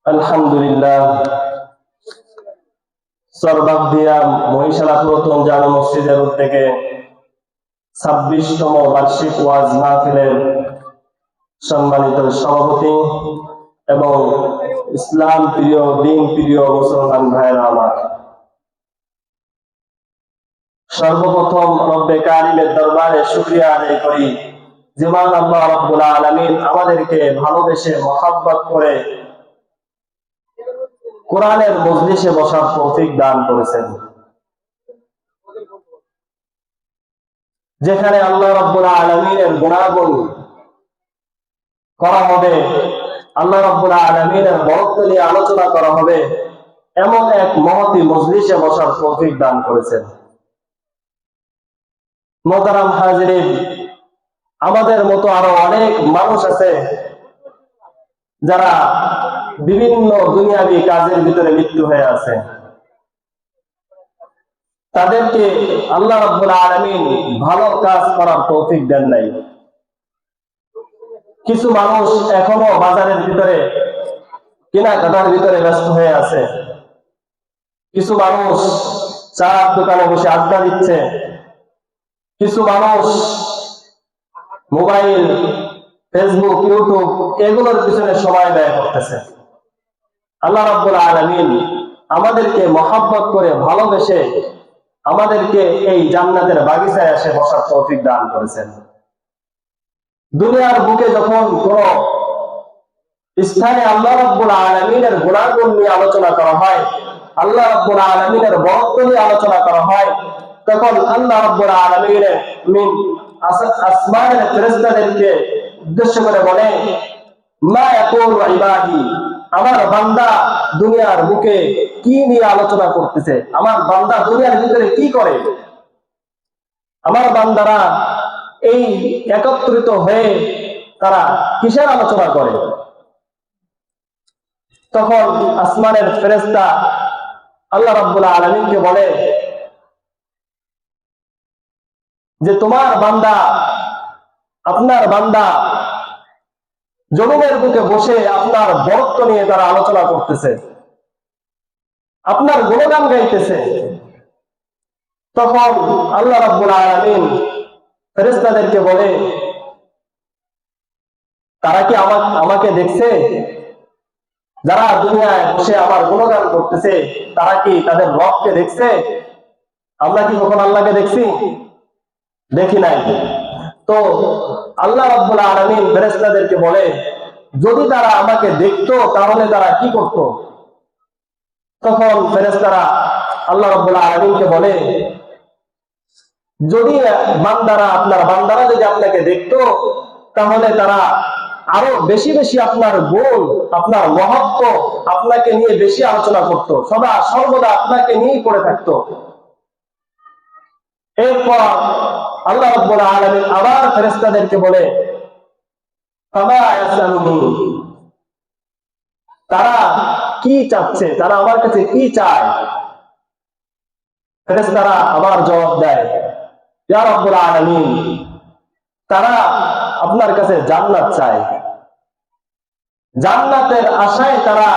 আলহামদুলিল্লাহ, সর্বাধিয়া মহিশালা পুরাতন জামে মসজিদের উদ্যোগে 26তম বার্ষিক ওয়াজ মাহফিলের সম্মানিত সভাপতি এবং ইসলাম প্রিয় দিন প্রিয় মুসলমান ভাইরা আমার, সর্বপ্রথম রব্বে কারিমের দরবারে শুকরিয়া আদায় করি যে মহান আল্লাহ রাব্বুল আলামিন আমাদেরকে ভালোবেসে মহব্বত করে কোরআনের মজলিসে বসার তৌফিক দান করেছেন, যেখানে আল্লাহ রাব্বুল আলামিনের গুণাগুণ করা হবে, আল্লাহ রাব্বুল আলামিনের বরকত নিয়ে আলোচনা করা হবে, এমন এক মহতী মজলিসে বসার তৌফিক দান করেছেন। মোহতারাম হাজিরিন, আমাদের মতো আরো অনেক মানুষ আছে যারা বিভিন্ন দুনিয়াবী কাজের ভিতরে লিপ্ত হয়ে আছে। তাদেরকে আল্লাহ রাব্বুল আলামিন ভালো কাজ করার তৌফিক দেন নাই। কিছু মানুষ এখনো বাজারের ভিতরে কেনাকাটার ভিতরে ব্যস্ত হয়ে আছে। কিছু মানুষ চার দোকানে বসে আড্ডা দিচ্ছে। কিছু মানুষ মোবাইল, ফেসবুক, ইউটিউব এগুলোর পিছনে সময় ব্যয় করতেছে। আল্লাহ রাব্বুল আলামিন আমাদেরকে মহব্বত করে ভালোবেসে আমাদেরকে এই জান্নাতের বাগিচায় এসে বসার তৌফিক দান করেছেন। দুনিয়ার বুকে যখন কোন স্থানে আল্লাহ রাব্বুল আলামিনের গুণাগুণ নিয়ে আলোচনা করা হয়, আল্লাহ রাব্বুল আলামিনের বরকত নিয়ে আলোচনা করা হয়, তখন আল্লাহ রাব্বুল আলামিনের আসমানের ফেরেশতাদেরকে উদ্দেশ্য করে বলে, মা ইয়াকুলু ইবাদি, আমার বান্দা দুনিয়ার বুকে কি নিয়ে আলোচনা করতেছে, আমার বান্দা দুনিয়ার ভিতরে কি করে, আমার বান্দারা এই একত্রিত হয়ে তারা কিসের আলোচনা করে। তখন আসমানের ফেরেশতা আল্লাহ রাব্বুল আলামিনকে বলে যে তোমার বান্দা, আপনার বান্দা জমিনের বুকে বসে আপনার বরত্ব নিয়ে তারা আলোচনা করতেছে, আপনার গুণগান গাইতেছে। তখন আল্লাহ রাব্বুল আলামিন ফেরেশতাদেরকে বলে, তারা কি আমাকে দেখছে? যারা দুনিয়ায় বসে আমার গুণগান করতেছে তারা কি তাদের রবকে দেখছে? আমরা কি কখন আল্লাহকে দেখছি? দেখি নাই। তো আল্লাহ রাব্বুল আলামিন ফেরেশতাদেরকে বলে, যদি তারা আমাকে দেখতো তাহলে তারা কি করত? তখন ফেরেশতারা আল্লাহ রাব্বুল আলামিনকে বলে, যদি বান্দারা, আপনার বান্দারা যদি আপনাকে দেখতো তাহলে তারা আরো বেশি বেশি আপনার গুণ, আপনার মহত্ব, আপনাকে নিয়ে বেশি আলোচনা করত, সদা সর্বদা আপনাকে নিয়েই পড়ে থাকতো। এরপর আল্লাহ রাব্বুল আলামিন আবার ফেরেশতাদেরকে বলে, ফামা ইয়াসআলুনি, তারা কি চাচ্ছে, তারা আমার কাছে কি চায়? ফেরেশতারা আবার জবাব দেয়, ইয়া রাব্বুল আলামিন, তারা আপনার কাছে জান্নাত চায়। জান্নাতের আশায় তারা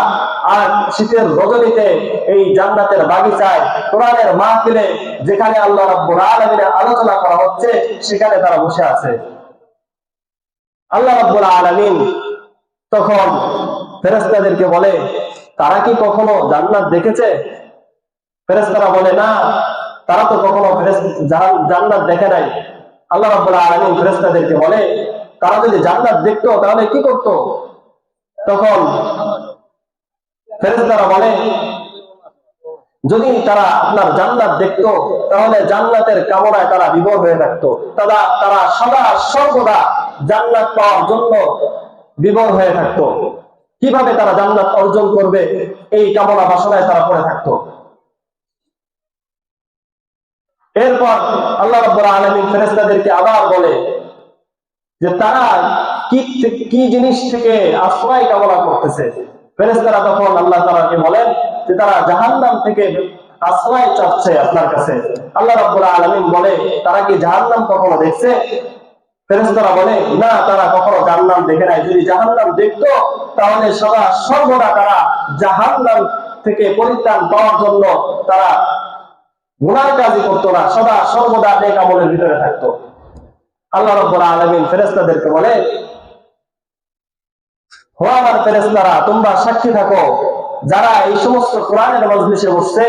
আর শীতের রজনীতে এই জান্নাতের বাগিচায় কোরআনের মাহফিলে, যেখানে আল্লাহ রাব্বুল আলামিনের আলোচনা করা হচ্ছে, সেখানে তারা বসে আছে। আল্লাহ রাব্বুল আলামিন তখন ফেরেশতাদেরকে বলে, তারা কি কখনো জান্নাত দেখেছে? ফেরেশতারা বলে, না, তারা তো কখনো জান্নাত দেখে নাই। আল্লাহ রাব্বুল আলামিন ফেরেশতাদেরকে বলে, তারা যদি জান্নাত দেখতো তাহলে কি করত? তখন ফেরেশতারা বলে, যদি তারা আপনার জান্নাত দেখতো তাহলে জান্নাতের কামনায় তারা বিভোর হয়ে থাকতো, তারা সদা সর্বদা জান্নাত পাওয়ার জন্য বিভোর হয়ে থাকতো। কিভাবে তারা জান্নাত অর্জন করবে এই কামনা বাসনায় তারা পড়ে থাকতো। এরপর আল্লাহ রাব্বুল আলামিন ফেরেশতাদেরকে আবার বলে যে তারা কি জিনিস থেকে আশ্রয় কামনা করতেছে। ফেরেশতারা তখন আল্লাহ তাআলাকে বলেন যে তারা জাহান্নাম থেকে আশ্রয় চাচ্ছে আপনার কাছে। আল্লাহ রাব্বুল আলামিন বলে, তারা কি জাহান্নাম কখনো দেখছে? ফেরেশতারা বলে না, তারা কখনো জাহান্নাম দেখে নাই। যদি জাহান্নাম দেখতো তাহলে সদা সর্বদা তারা জাহান্নাম থেকে পরিত্রাণ পাওয়ার জন্য তারা গুনার কাজই করতো না, সদা সর্বদা নেক আমলের ভিতরে থাকতো। আল্লাহ রাব্বুল আলামিন ফেরেশতাদেরকে বলে, ও আমার ফেরেশতারা, তোমরা সাক্ষী থাকো, যারা এই সমস্ত কোরআনের মজলিসে বসছে,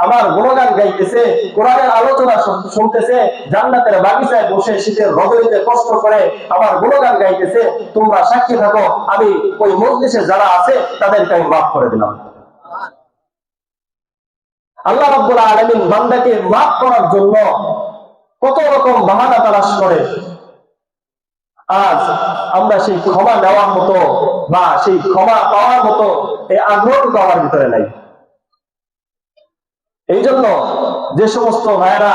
আমার গুণগান গাইতেছে, কোরআনের আলোচনা শুনতেছে, জান্নাতের বাগিচায় বসে শীতের রজনীতে কষ্ট করে আমার গুণগান গাইতেছে, তোমরা সাক্ষী থাকো, আমি ওই মজলিসে যারা আছে তাদেরকে আমি মাফ করে দিলাম। আল্লাহ রাব্বুল আলামিন বান্দাকে মাফ করার জন্য কত রকম বাহানা তালাশ করে। আজ আমরা সেই ক্ষমা নেওয়ার মতো বা সেই ক্ষমা পাওয়ার মতো এই আগ্রহটুকু আমার ভিতরে নাই। এই জন্য যে সমস্ত ভাইরা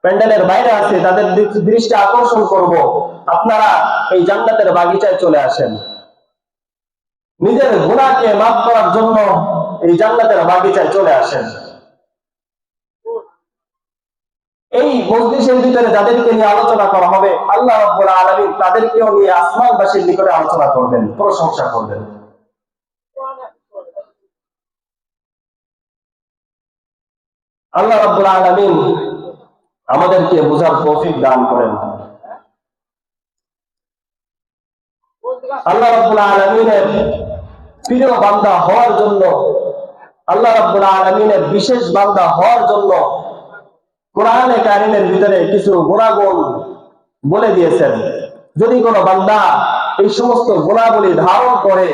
প্যান্ডেলের বাইরে আছে তাদের দৃষ্টি আকর্ষণ করব, আপনারা এই জান্নাতের বাগিচায় চলে আসেন। নিজের গুনাহকে মাফ করার জন্য এই জান্নাতের বাগিচায় চলে আসেন। এই মজলিসের ভিতরে যাদেরকে নিয়ে আলোচনা করা হবে, আল্লাহ রাব্বুল আলামিন তাদেরকেও নিয়ে আসমানবাসীর নিকটে আলোচনা করবেন, প্রশংসা করবেন। আল্লাহ রাব্বুল আলামিন আমাদেরকে বোঝার তৌফিক দান করেন। আল্লাহ রাব্বুল আলামিনের প্রিয় বান্দা হওয়ার জন্য, আল্লাহ রাব্বুল আলামিনের বিশেষ বান্দা হওয়ার জন্য কোরআনে কারীমের ভিতরে কিছু গুণাগুণ বলে দিয়েছেন। যদি কোনো বান্দা এই সমস্ত গুণাবলী ধারণ করে,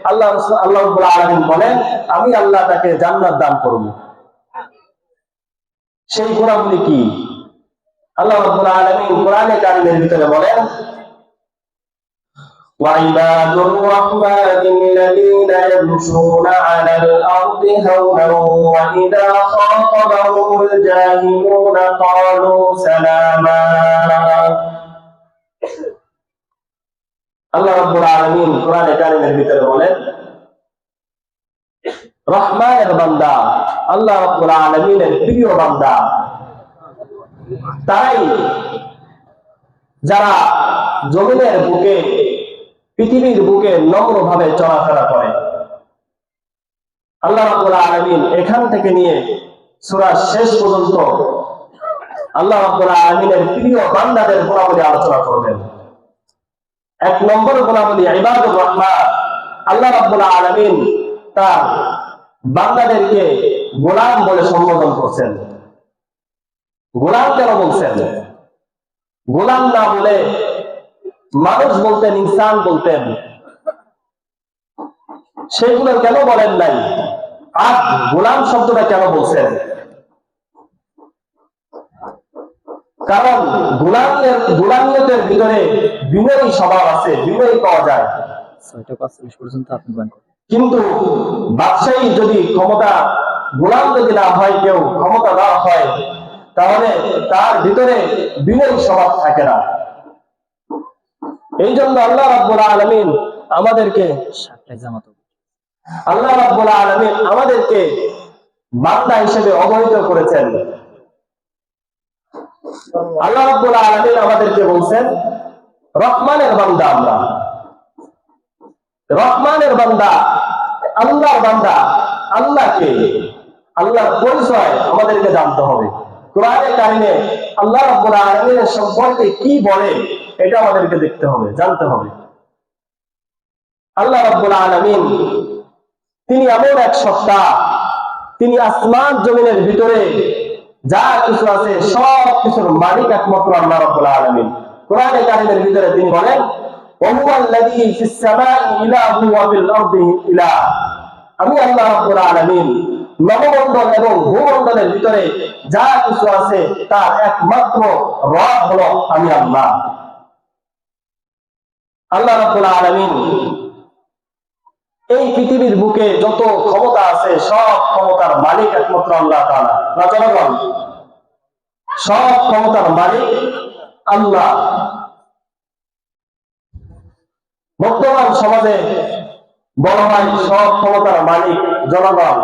আল্লাহ রাব্বুল আলামিন বলেন, আমি আল্লাহ তাকে জান্নাত দান করব। সেই গুণাবলী কি? আল্লাহ রাব্বুল আলামিন কোরআনে কারীমের ভিতরে বলেন, وعباد الرحمن الذين يمشون على الأرض هونا وإذا خاطبهم الجاهلون قالوا سلاما। আল্লাহ রাব্বুল আলামিন কোরআনে কারীমের ভিতরে বলেন, রহমানের বান্দা, আল্লাহ রাব্বুল আলামিনের প্রিয় বান্দা তারাই যারা জমিনের বুকে, পৃথিবীর বুকে নম্রভাবে চলাফেরা করে। আল্লাহ রাব্বুল আলামিন এখান থেকে নিয়ে সূরা শেষ পর্যন্ত আল্লাহ রাব্বুল আলামিনের প্রিয় বান্দাদের গুণাবলী আলোচনা করবেন। এক নম্বর গুণাবলী ইবাদুর রহমান। আল্লাহ রাব্বুল আলামিন তার বান্দাদেরকে গোলাম বলে সম্বোধন করছেন। গোলাম কেন বলছেন? গোলাম না বলে মানুষ বলতেন, ইনসান বলতেন, সেগুলো কেন বলেন নাই? আর গোলাম শব্দটা কেন বলছেন? কারণ গোলামিয়তের ভিতরে বিনয়ী স্বভাব আছে, বিনয়ী পাওয়া যায়। কিন্তু বাদশাহী যদি ক্ষমতা, গোলাম যদি না হয়, কেউ ক্ষমতা দেওয়া হয়, তাহলে তার ভিতরে বিনয়ী স্বভাব থাকে না। এই জন্য আল্লাহ রাব্বুল আলামিন আমাদেরকে বান্দা হিসেবে অবহিত করেছেন। আল্লাহ রাব্বুল আলামিন আমাদেরকে বলছেন রহমানের বান্দা। আমরা রহমানের বান্দা, আল্লাহর বান্দা। আল্লাহকে, আল্লাহর পরিচয় আমাদেরকে জানতে হবে। কোরআনে কারিমে আল্লাহ রাব্বুল আলামিনের সম্পর্কে কি বলে এটা আমাদেরকে দেখতে হবে, জানতে হবে। আল্লাহ রাব্বুল আলামিন তিনি এমন এক সত্তা, তিনি আসমান জমিনের ভিতরে যা কিছু আছে সব কিছুর মালিক একমাত্র আল্লাহ রাব্বুল আলামিন। কোরআনে কারিমের ভিতরে তিনি বলেন, ওয়াহুয়াল্লাযী ফিস সামাই ইলাহু ওয়া ফিল আরদি ইলাহ। আমি আল্লাহ রাব্বুল আলামিন নবমণ্ডল এবং ভূমণ্ডলের ভিতরে যা কিছু আছে তার একমাত্র রব হলো আমি আল্লাহ। আল্লাহ রাব্বুল আলামিন এই পৃথিবীর বুকে যত ক্ষমতা আছে সব ক্ষমতার মালিক একমাত্র আল্লাহ তাআলা। জনগণ, সব ক্ষমতার মালিক আল্লাহ। বর্তমান সমাজে বলা হয় সব ক্ষমতার মালিক জনগণ।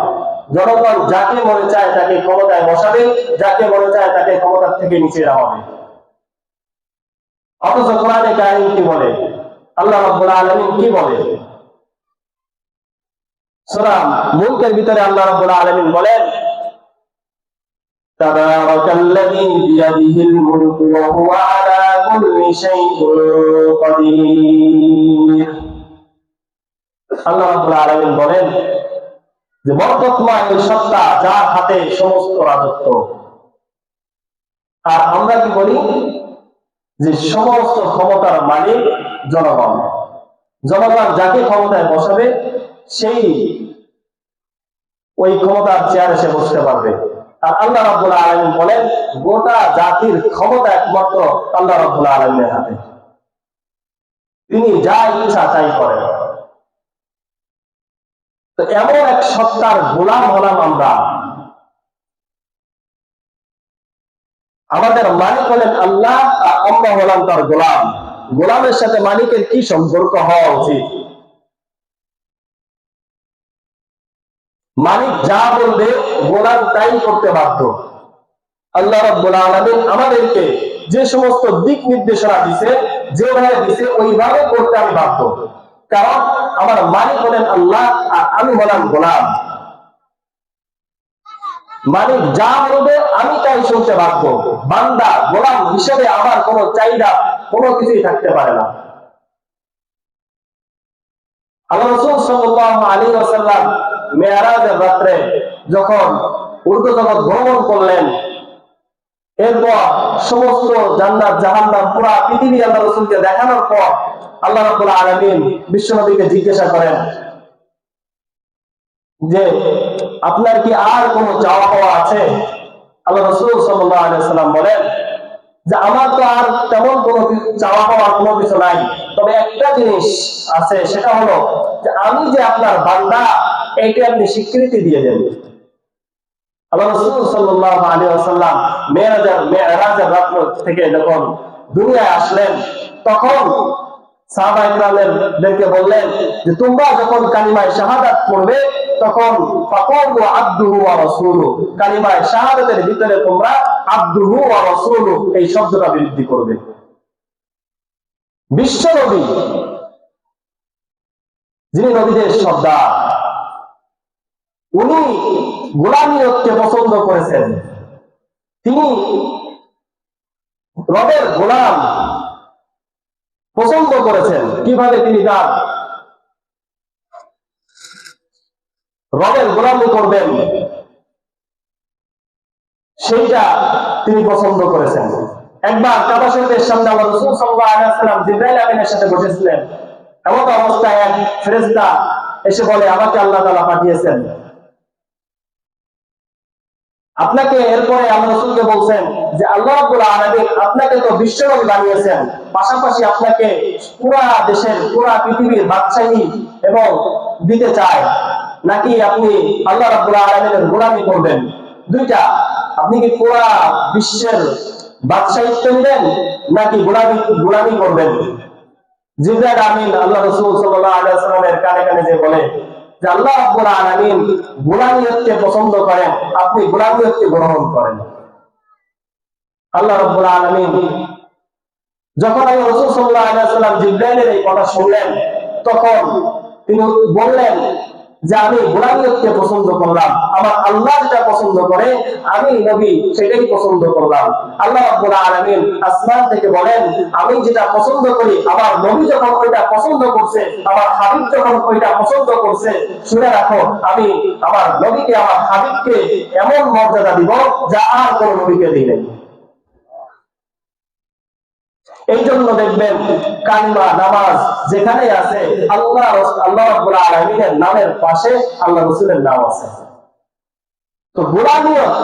জনগণ যাকে মনে চায় তাকে ক্ষমতায় বসাবে, যাকে মনে চায় তাকে ক্ষমতার থেকে নিচে নামাবে। অথচ কোরআনে কারীম কি বলে, আল্লাহ রাব্বুল আলামিন কি বলে? সূরা মুলকের ভিতরে আল্লাহ রাব্বুল আলামিন বলেন, তাবারাকাল্লাযী বিয়াদিহিল মুলকু ওয়া হুয়া আলা কুল্লি শাইইন কাদির। আল্লাহ রাব্বুল আলামিন বলেন যে বরকতময় ওই সত্তা যার হাতে সমস্ত রাজত্ব। আর আমরা কি বলি যে সমস্ত ক্ষমতার মালিক জনগণ। জনগণ যাকে ক্ষমতায় বসাবে সেই ওই ক্ষমতার চেয়ারে সে বসতে পারবে। আর আল্লাহ রাব্বুল আলামিন বলেন গোটা জাতির ক্ষমতা একমাত্র আল্লাহ রাব্বুল আলামিনের হাতে। তিনি যা ইচ্ছা তাই করেন। তো এমন এক সত্তার গোলাম হলাম আমরা। আমাদের মালিক হলেন আল্লাহ, আর আমরা হলাম তার গোলাম। গোলামের সাথে মালিকের কি সম্পর্ক হওয়া উচিত? মালিক যা বলবে গোলাম তাই করতে বাধ্য। আল্লাহ রাব্বুল আলামিন আমাদেরকে যে সমস্ত দিক নির্দেশনা দিছে, যেভাবে দিছে ওইভাবে করতে আমি বাধ্য। কারণ আমার মালিক হলেন আল্লাহ, আর আমি হলাম গোলাম। মালিক যা বলবে আমি তাই শুনতে বাধ্য। বান্দা গোলাম হিসেবে আমার কোনো চাহিদা কোনো কিছুই থাকতে পারে না। আল্লাহ রাসূল সাল্লাল্লাহু আলাইহি ওয়াসাল্লাম মেরাজের রাতে যখন ঊর্ধ্বজগৎ ভ্রমণ করলেন, এরপর সমস্ত জান্নাত জাহান্নাম পুরা পৃথিবী আল্লাহ রাসূলকে দেখানোর পর আল্লাহ রাব্বুল আলামিন বিশ্বনবীকে জিজ্ঞাসা করেন যে আপনার কি আর কোনো চাওয়া পাওয়া আছে? আল্লাহ রাসূল সাল্লাল্লাহু আলাইহি ওয়াসাল্লাম বলেন যে আমার তো আর তেমন কোনো চাওয়া পাওয়ার কোনো কিছু নাই, তবে একটা জিনিস আছে, সেটা হলো যে আমি যে আপনার বান্দা এইটা আপনি স্বীকৃতি দিয়ে দেন। আল্লাহ রাসূল সাল্লাল্লাহু আলাইহি ওয়াসাল্লাম মেরাজের রাত থেকে যখন দুনিয়ায় আসলেন, তখন সাহাবায়ে কেরামদেরকে বললেন যে তোমরা যখন কালিমায়ে শাহাদাত পড়বে তখন ফাকুলু আবদুহু ওয়া রাসূলুহু, কালিমায়ে শাহাদাতের ভিতরে তোমরা আবদুহু ওয়া রাসূলুহু এই শব্দটা বৃদ্ধি করবে। বিশ্ব নবী যিনি নবীদের সর্দার, উনি গোলামিয়তকে পছন্দ করেছেন। তিনি রবের গোলাম পছন্দ করেছেন। কিভাবে তিনি তার রবের গোলামি করবেন সেইটা তিনি পছন্দ করেছেন। একবার কাবা শরীফের সামনে আল্লাহ রাসূল সাল্লাল্লাহু আলাইহি ওয়াসাল্লাম জিবরাইল আমিনের সাথে বসেছিলেন। এমন অবস্থায় এক ফেরেশতা এসে বলে আমাকে আল্লাহ তাআলা পাঠিয়েছেন আপনাকে। এরপরে আল্লাহ রাসূলকে বলছেন যে আল্লাহ রাব্বুল আলামিন আপনাকে তো বিশ্বনবী বানিয়েছেন, পাশাপাশি আপনাকে পুরা দেশের পুরা পৃথিবীর বাদশাহী এবং দিতে চায়, নাকি আপনি আল্লাহ রাব্বুল আলামিনের গোলামি করবেন? দুইটা, আপনি কি পুরা বিশ্বের বাদশাহিত্ব নেবেন নাকি গোলামি করবেন? জিবরাইল আমিন আল্লাহ রাসূল সাল্লাল্লাহু আলাইহি ওয়াসাল্লামের কানে কানে যে বলে যে আল্লাহ রাব্বুল আলামিন গোলামিয়তকে পছন্দ করেন, আপনি গোলামিয়তকে গ্রহণ করেন। আল্লাহ রাব্বুল আলামিন যখন আল্লাহ রাসূল সাল্লাল্লাহু আলাইহি ওয়াসাল্লাম জিবরাইলের এই কথা শুনলেন, তখন তিনি বললেন যে আমি গোলামিয়তকে পছন্দ করলাম, আমার আল্লাহ যেটা পছন্দ করে আমি নবী সেটাই পছন্দ করলাম। আল্লাহ রাব্বুল আলামিন আসমান থেকে বলেন আমি যেটা পছন্দ করি আমার নবী যখন ওইটা পছন্দ করছে, আমার হাবিব যখন ওইটা পছন্দ করছে, শুনে রাখো আমি আমার নবীকে আমার হাবিবকে এমন মর্যাদা দিব যা আর কোন নবীকে দিই নাই। এই জন্য দেখবেন কালিমা নামাজ যেখানে আছে আল্লাহ রাব্বুল আলামিনের নামের পাশে আল্লাহ রাসূলের নাম আছে। তো গোলামিয়ত,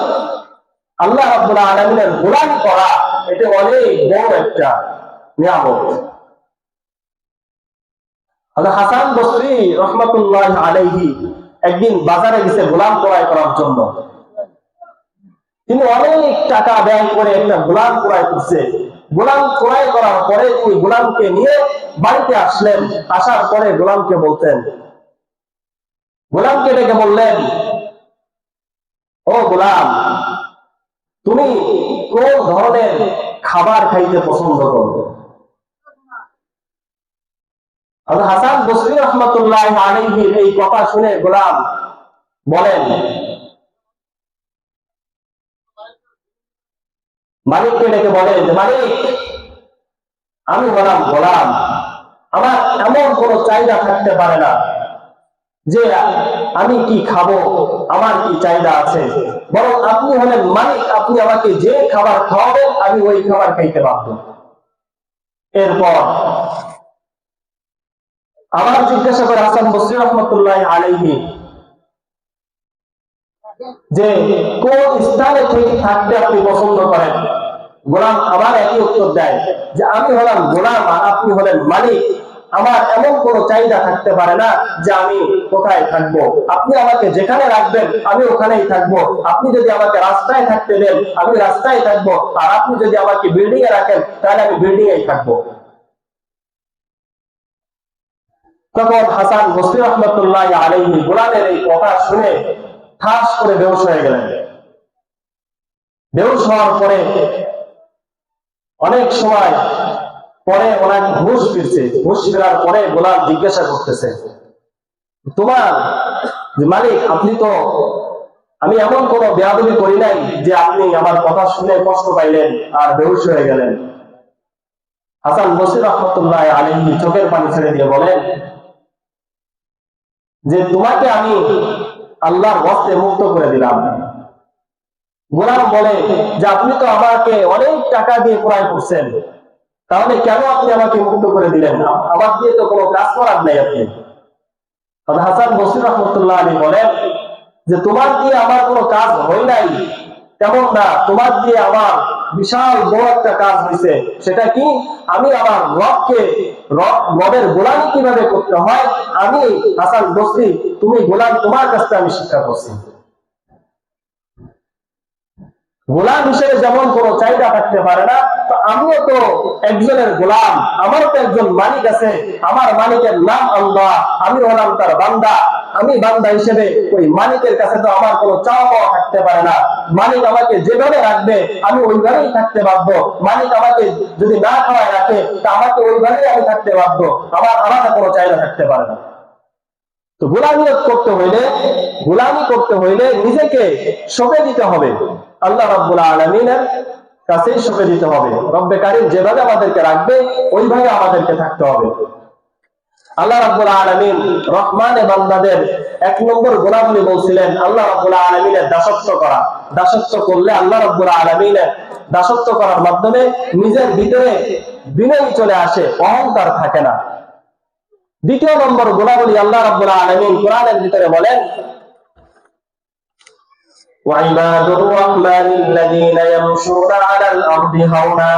আল্লাহ রাব্বুল আলামিনের গোলামি করা, এটা অনেক বড় একটা নিয়ামত। হযরত হাসান বসরি রাহমাতুল্লাহ আলাইহি একদিন বাজারে গেছে গোলাম ক্রয় করার জন্য। তিনি অনেক টাকা ব্যয় করে একটা গোলাম ক্রয় করছে। গোলাম ক্রয় করার পরে ওই গোলামকে নিয়ে বাড়িতে আসলেন। আসার পরে গোলামকে ডেকে বললেন, ও গোলাম, তুমি কোন ধরনের খাবার খাইতে পছন্দ করো? হযরত হাসান বসরি রাহমাতুল্লাহি আলাইহির এই কথা শুনে গোলাম বলেন, মালিককে ডেকে বলেন যে মালিক, আমি হলাম গোলাম, আমার এমন কোনো চাহিদা থাকতে পারে না যে আমি কি খাবো, আমার কি চাহিদা আছে, বরং আপনি হলেন মালিক, আপনি আমাকে যে খাবার খাওয়াবেন আমি ওই খাবার খাইতে বাধ্য। এরপর আবার জিজ্ঞাসা করে হাসান বসরি রাহমাতুল্লাহি আলাইহি যে কোন স্থানে থেকে থাকতে আপনি পছন্দ করেন? গোলাম আবার একই উত্তর দেয় যে আমি হলাম গোলাম আর আপনি হলেন মালিক, আমার এমন কোনো চাহিদা থাকতে পারে না যে আমি কোথায় থাকবো, আপনি আমাকে যেখানে রাখবেন আমি ওখানেই থাকবো, আপনি যদি আমাকে রাস্তায় থাকতে দেন আমি রাস্তায় থাকবো, আর আপনি যদি আমাকে বিল্ডিং এ রাখেন তাহলে আমি বিল্ডিং এ থাকবো। তখন হাসান বসরি রাহমাতুল্লাহি আলাইহি গোলামের এই কথা শুনে ঠাস করে বেহুশ হয়ে গেলেন। বেহুশ হওয়ার পরে অনেক সময় পরে ওনাকে হুঁশ ফিরছে, হুঁশ ফেরার পরে গোলাম জিজ্ঞাসা করতেছে, তোমার যে মালিক, আপনি তো, আমি এমন কোনো বেয়াদবি করি নাই যে আপনি আমার কথা শুনে কষ্ট পাইলেন আর বেহুশ হয়ে গেলেন। হাসান বসরি রাহমাতুল্লাহি আলাইহি চোখের পানি ছেড়ে দিয়ে বলেন যে তোমাকে আমি আল্লাহর হস্তে মুক্ত করে দিলাম। গোলাম বলে যে আপনি তো আমাকে অনেক টাকা দিয়ে ক্রয় করছেন, তাহলে কেন আপনি আমাকে মুক্ত করে দিলেন? আমার দিয়ে তো কোনো কাজ করার নাই আপনি। হাসান বসরি রাহমাতুল্লাহি আলাইহি বলেন যে তোমার দিয়ে আমার কোনো কাজ হয় নাই তেমন না, তোমার দিয়ে আমার বিশাল বড় একটা কাজ হয়েছে। সেটা কি? আমি আমার রবের গোলামি কিভাবে করতে হয় আমি হাসান বসরি, তুমি গোলাম, তোমার কাছ থেকে আমি শিক্ষা করছি। গোলাম হিসেবে যেমন কোনো চাহিদা থাকতে পারে না, তো আমিও তো একজনের গোলাম, আমারও তো একজন মালিক আছে, আমার মালিকের নাম আল্লাহ, আমি হলাম তার বান্দা। আমি বান্দা হিসেবে ওই মালিকের কাছে তো আমার কোনো চাওয়া পাওয়া থাকতে পারে না। মালিক আমাকে যেভাবে রাখবে আমি ওইভাবেই থাকতে বাধ্য। মালিক আমাকে যদি না খাওয়ায় রাখে তা আমাকে ওইভাবেই আমি থাকতে বাধ্য, আমার আলাদা কোনো চাহিদা থাকতে পারে না। তো গোলামি করতে হইলে নিজেকে সঁপে দিতে হবে আল্লাহ রাব্বুল আলামিনের কাছে, সঁপে দিতে হবে। রব্বে কারীম যেভাবে আমাদেরকে রাখবে ওইভাবে আমাদেরকে থাকতে হবে। আল্লাহ রাব্বুল আলামিন রহমানে বান্দাদের এক নম্বর গুণাবলী বলছিলেন আল্লাহ রাব্বুল আলামিনের দাসত্ব করা। দাসত্ব করলে আল্লাহ রাব্বুল আলামিনের দাসত্ব করার মাধ্যমে নিজের ভিতরে বিনয় চলে আসে, অহংকার থাকে না। দ্বিতীয় নম্বর গুণাবলী আল্লাহ রাব্বুল আলামিন কোরআনের ভিতরে বলেন, ওয়াইবাদুর রাহমানিল্লাযীনা ইয়ামশুনা আলাল আরদি হাওনা।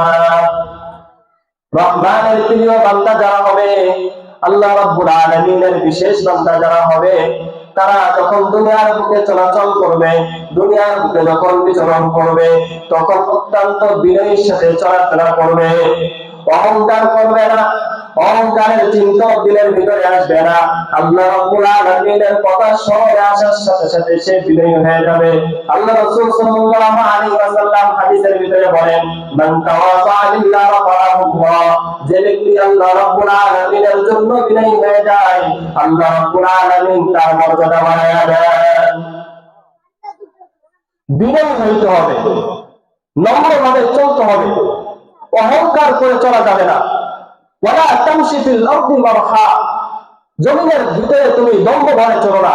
রহমানের প্রিয় বান্দা যারা হবে, আল্লাহ রাব্বুল আলামিনের বিশেষ বান্দা যারা হবে, তারা যখন দুনিয়ার বুকে চলাচল করবে, দুনিয়ার বুকে যখন বিচরণ করবে, তখন অত্যন্ত বিনয়ের সাথে চলাফেরা করবে, অহংকার করবে না, অহংকারের চিন্তা দিলের ভিতরে আসবে না। আল্লাহ রাব্বুল আলামিনের কথা স্মরণে আসার সাথে সাথে সে বিনয়ী হয়ে যাবে। আল্লাহ রাসূল সাল্লাল্লাহু আলাইহি ওয়াসাল্লাম হাদিসের ভিতরে বলেন, মান তাওয়াযা লিল্লাহি রাফাআহুল্লাহ, যে ব্যক্তি আল্লাহ রাব্বুল আলামিনের জন্য বিনয়ী হয়ে যায় আল্লাহ রাব্বুল আলামিন তার মর্যাদা বাড়ায়া দেন। বিনয়ী হইতে হবে, নম্রভাবে চলতে হবে, অহংকার করে চলা যাবে না। ওয়ালা তামশি ফিল আরদি মারহা, জমিনের ভিতরে তুমি দম্ভ ভরে চলো না,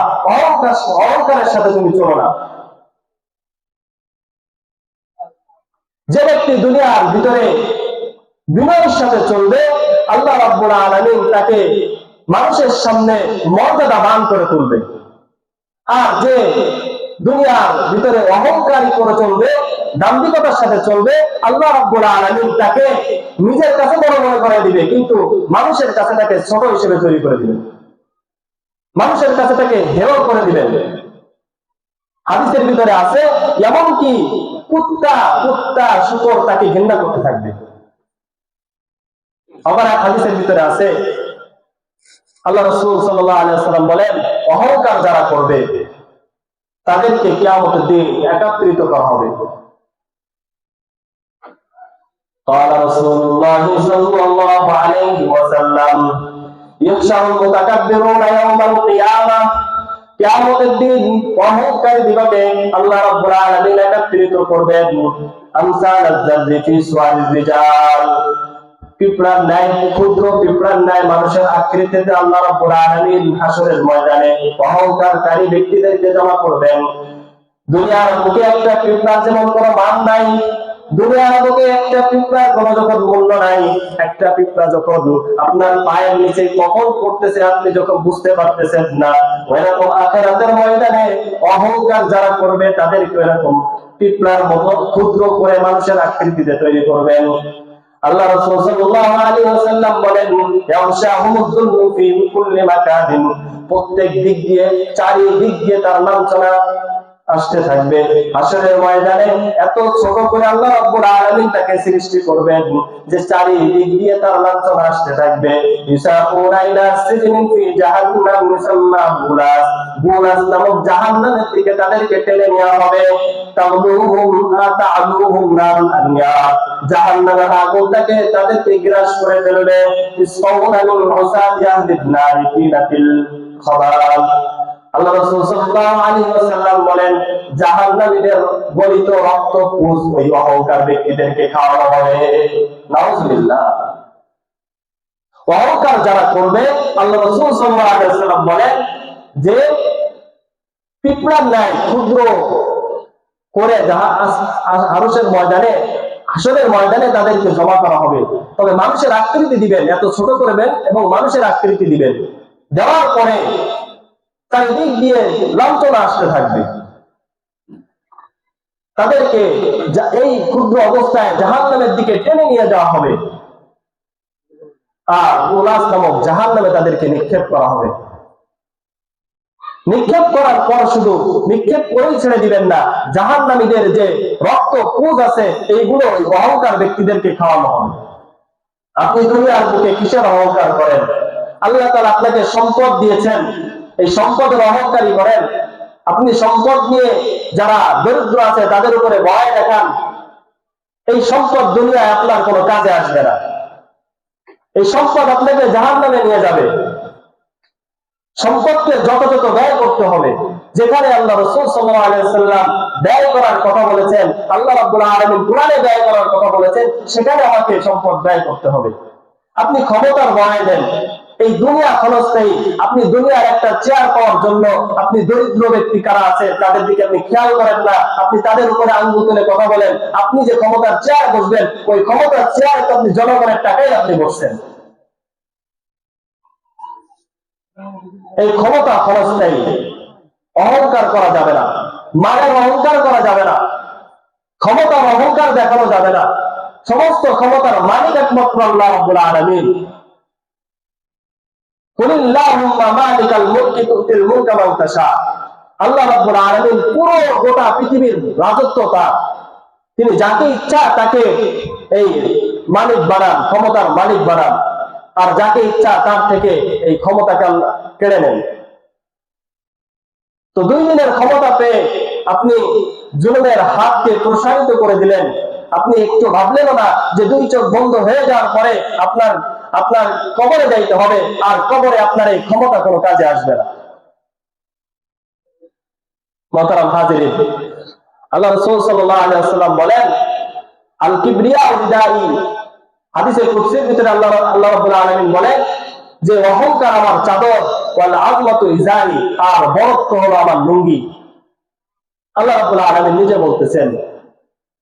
অহংকারের সাথে তুমি চলো না। যে ব্যক্তি দুনিয়ার ভিতরে বিনয়ের সাথে চলবে আল্লাহ রাব্বুল আলামিন তাকে মানুষের সামনে মর্যাদাবান করে তুলবে। আর যে দুনিয়ার ভিতরে অহংকারী করে চলবে, দাম্ভিকতার সাথে চলবে, আল্লাহ রাব্বুল আলামিন তাকে নিজের কাছে বড় মনে করে দিবে, কিন্তু মানুষের কাছে তাকে ছোট হিসেবে তৈরি করে দিবেন, মানুষের কাছে তাকে হেয় করে দিবেন। হাদিসের ভিতরে আছে এমনকি কুত্তা শূকর তাকে ঘৃণা করতে থাকবে। আবার এক হাদিসের ভিতরে আছে আল্লাহ রাসূল সাল্লাল্লাহু আলাইহি ওয়াসাল্লাম বলেন, অহংকার যারা করবে তাদেরকে কিয়ামতের দিন একত্রিত করা হবে। قال رسول الله صلى الله عليه وسلم ইহশারুল মুতাকাব্বিরুনা ইয়াওমাল কিয়ামাহ, কিয়ামতের দিন অহংকারী দিবসে আল্লাহ রাব্বুল আলামিন একত্রিত করবেন আমসালাজ জাররি ফি সুওয়ারির রিজাল, পিঁপড়ার ন্যায়, ক্ষুদ্র পিঁপড়ার ন্যায় মানুষের আকৃতিতে আল্লাহ রাব্বুল আলামিন হাসরের ময়দানে অহংকারী ব্যক্তিদেরকে জমা করবেন। দুনিয়ার বুকে একটা পিঁপড়ার যেমন কোনো মান নাই, দুনিয়ার বুকে একটা পিঁপড়ার কোনো যখন মূল্য নাই, একটা পিঁপড়া যখন আপনার পায়ের নিচে কখন পড়তেছে আপনি যখন বুঝতে পারতেছেন না, ওইরকম আখিরাতের ময়দানে অহংকার যারা করবে তাদেরকে এরকম পিঁপড়ার মতো ক্ষুদ্র করে মানুষের আকৃতিতে তৈরি করবেন। আল্লাহ রাসূল সাল্লাল্লাহু আলাইহি ওয়াসাল্লাম বলেন, ইয়ামশাহুমুদ যুল্লু ফি কুল্লি মাকানিন, প্রত্যেক দিক দিয়ে, চারিদিক দিয়ে তার লাঞ্ছনা আসতে থাকবে। হাসরের ময়দানে এত ছোট করে আল্লাহ রাব্বুল আলামিন তাকে সৃষ্টি করবেন যে চারিদিক দিয়ে তার লাঞ্ছনা আসতে থাকবে। ইসাকুনা ইলা সিজনিন ফি জাহান্নাম মুসাম্মা বুলাস, বুলাস নামক জাহান্নামের দিকে তাদেরকে টেনে নেওয়া হবে। তা'লুহুম নারুল আনিয়ার, জাহান্নামের আগুন তাদেরকে গ্রাস করে ফেলবে। ইসফাউনা মিন উসাদ ইয়াহদিন নারি ফিনাতিল খাবাল। আল্লাহ রাসূল সাল্লাল্লাহু আলাইহি ওয়াসাল্লাম বলেন, জাহান্নামীদের গলিত রক্ত পুষ ওই অহংকার ব্যক্তিদেরকে খাওয়ানো হবে। নাউজুবিল্লাহ। অহংকার যারা করবে, আল্লাহ রাসূল সাল্লাল্লাহু আলাইহি ওয়াসাল্লাম বলেন যে পিঁপড়ার ন্যায় ক্ষুদ্র করে হাসরের ময়দানে, হাসরের ময়দানে তাদেরকে জমা করা হবে। তবে মানুষের আকৃতি দিবেন, এত ছোট করবেন এবং মানুষের আকৃতি দিবেন। দেওয়ার পরে চারিদিক দিয়ে লাঞ্ছনা আসতে থাকবে। তাদেরকে এই ক্ষুদ্র অবস্থায় জাহান্নামের দিকে টেনে নিয়ে যাওয়া হবে, আর উলাস নামক জাহান্নামে তাদেরকে নিক্ষেপ করা হবে। নিক্ষেপ করার পর শুধু নিক্ষেপ করেই ছেড়ে দিবেন না, জাহান্নামীদের যে রক্ত পুঁজ আছে এইগুলো ওই অহংকার ব্যক্তিদেরকে খাওয়ানো হবে। আপনি দুনিয়ার বুকে কিসের অহংকার করেন? আল্লাহ তাআলা আপনাকে সম্পদ দিয়েছেন, এই সম্পদের অহংকারী করেন। আপনি সম্পদ নিয়ে যারা দরিদ্র আছে তাদের উপরে ভয় দেখান, এই সম্পদ দুনিয়ায় আপনার কোনো কাজে আসবে না। এই সম্পদ আপনাকে জাহান্নামে নিয়ে যাবে। সম্পদকে যথাযথ ব্যয় করতে হবে। যেখানে আল্লাহ রাসূল সাল্লাল্লাহু আলাইহি ওয়াসাল্লাম ব্যয় করার কথা বলেছেন, আল্লাহ রাব্বুল আলামিন কোরআনে ব্যয় করার কথা বলেছেন, সেখানে আমাকে সম্পদ ব্যয় করতে হবে। আপনি ক্ষমতার ভয় দেন, এই দুনিয়া ক্ষণস্থায়ী। আপনি দুনিয়ার একটা চেয়ার পাওয়ার জন্য আপনি দরিদ্র ব্যক্তি কারা আছে তাদের দিকে আপনি খেয়াল করেন না, আপনি তাদের উপরে আঙ্গুল তুলে কথা বলেন। আপনি যে ক্ষমতার চেয়ার বসবেন, ওই ক্ষমতার চেয়ারে তো আপনি জনগণের টাকাই আপনি বসছেন। এই ক্ষমতা ক্ষণস্থায়ী, অহংকার করা যাবে না, মানের অহংকার করা যাবে না, ক্ষমতার অহংকার দেখানো যাবে না। সমস্ত ক্ষমতার মালিক একমাত্র আল্লাহ রাব্বুল আলামিন। কুলিল্লাহুম্মা মালিকাল মুলকি তুতিল মুলকা মান তাশা, আল্লাহ রাব্বুল আলামিন পুরো গোটা পৃথিবীর রাজত্ব তার। তিনি যাকে ইচ্ছা তাকে এই মালিক বানান, ক্ষমতার মালিক বানান, আর যাকে ইচ্ছা তার থেকে এই ক্ষমতাকে কেড়ে নেন। তো 2 দিনের ক্ষমতা পেয়ে আপনি জুলুমের হাতকে প্রসারিত করে দিলেন। আপনি একটু ভাবলেন না যে 2 চোখ বন্ধ হয়ে যাওয়ার পরে আপনার কবরে যাইতে হবে, আর কবরে আপনার এই ক্ষমতা কোনো কাজে আসবে না। মুহতারাম হাজিরিন, আল্লাহ রাসূল সাল্লাল্লাহু আলাইহি ওয়াসাল্লাম বলেন, আল কিবরিয়া রিদাই, হাদিসে কুদসির ভিতরে আল্লাহ রাব্বুল আলামিন বলেন যে অহংকার আমার চাদর, ওয়াল আযমাতু ইজারি, আর বরত্ব হলো আমার লুঙ্গি। আল্লাহ রাব্বুল আলামিন নিজে বলতেছেন,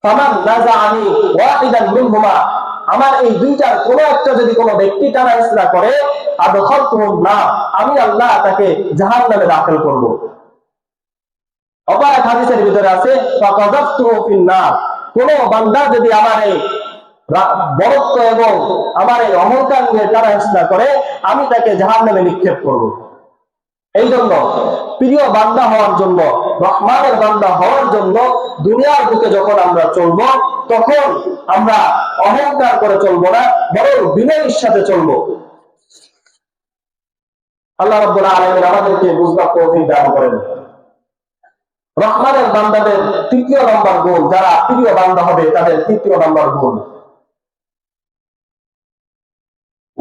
ফামান নাযাআনি ওয়াহিদান মিনহুমা, আমার এই 2টার কোনো একটা যদি কোনো ব্যক্তি টানা ইসরা করে, আদখালতুহুন নার, আমি আল্লাহ তাকে জাহান্নামে দাখিল করব। অপর এক হাদিসের ভিতরে আছে, ফাকাযাফতুহু ফিন নার, কোন বান্দা যদি আমার এই বরত্ব এবং আমার এই অহংকার নিয়ে টানা ইসরা করে, আমি তাকে জাহান্নামে নিক্ষেপ করব। এই জন্য প্রিয় বান্দা হওয়ার জন্য, রহমানের বান্দা হওয়ার জন্য দুনিয়ার বুকে যখন আমরা চলবো, তখন আমরা অহংকার করে চলবো না, বরং বিনয়ের সাথে চলবো। আল্লাহ রাব্বুল আলামিন আমাদেরকে বুঝবার তৌফিক দান করেন। রহমানের বান্দাদের 3য় নম্বর গুণ, যারা প্রিয় বান্দা হবে তাদের 3য় নম্বর গুণ,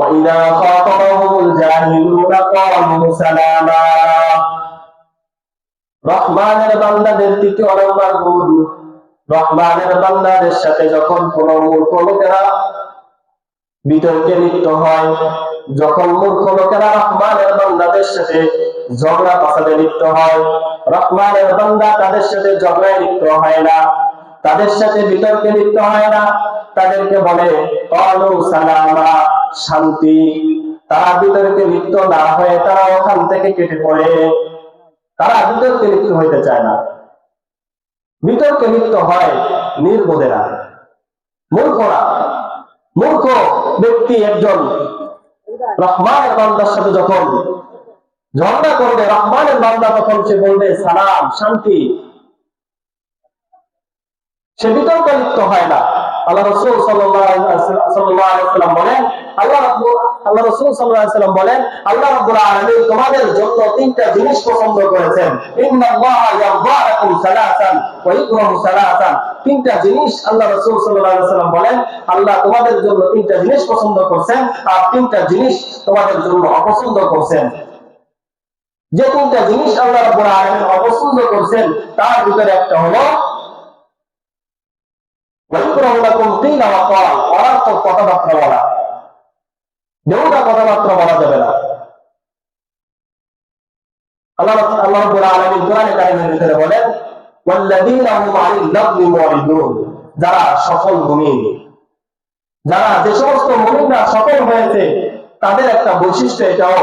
وإذا خاطبهم الجاهلون قالوا سلاما। রহমানের বান্দাদের তৃতীয় নম্বর গুণ, রহমানের বান্দাদের সাথে যখন কোন মূর্খ লোকেরা বিতর্কে লিপ্ত হয়, যখন মূর্খ লোকেরা রহমানের বান্দাদের সাথে ঝগড়া ফাসাদে লিপ্ত হয়, রহমানের বান্দা তাদের সাথে ঝগড়ায় লিপ্ত হয় না, তাদের সাথে বিতর্কে লিপ্ত হয় না, তাদেরকে বলে ক্বালু সালামা, শান্তি। তারা বিতর্কে লিপ্ত না হয়ে তারা ওখান থেকে কেটে পড়ে, তারা বিতর্কে লিপ্ত হইতে চায় না। বিতর্কে লিপ্ত হয় নির্বোধেরা, মূর্খরা। মূর্খ ব্যক্তি একজন রহমানের বান্দার সাথে যখন ঝগড়া করবে, রহমানের বান্দা তখন সে বলবে সালাম, শান্তি, সে বিতর্ক লিপ্ত হয় না। আল্লাহ রাসূল সাল্লাল্লাহু আলাইহি ওয়াসাল্লাম বলেন, আল্লাহ রাসূল সাল্লাল্লাহু আলাইহি ওয়াসাল্লাম বলেন, আল্লাহ রাব্বুল আলামিন তোমাদের জন্য তিনটা জিনিস পছন্দ করেছেন। ইন্নাল্লাহা ইয়ারদাকুম সালাসান ওয়া ইয়াকরাহু সালাসান। তিনটা জিনিস আল্লাহ রাসূল সাল্লাল্লাহু আলাইহি ওয়াসাল্লাম বলেন, আল্লাহ তোমাদের জন্য তিনটা জিনিস পছন্দ করেছেন আর তিনটা জিনিস তোমাদের জন্য অপছন্দ করেছেন। যে তিনটা জিনিস আল্লাহ রাব্বুল আলামিন অপছন্দ করেছেন তার ভিতরে একটা হলো অনার্থক কথাবার্তা বলা, বেহুদা কথাবার্তা বলা যাবে না। আল্লাহ রাব্বুল আলামিন কোরআনে কারিমের ভিতরে বলেন, ওয়াল্লাযীনা হুম আনিল লাগবি মুরিদুন। যারা সফল মুমিন, যারা যে সমস্ত মুমিনরা সফল হয়েছে তাদের একটা বৈশিষ্ট্য এটাও,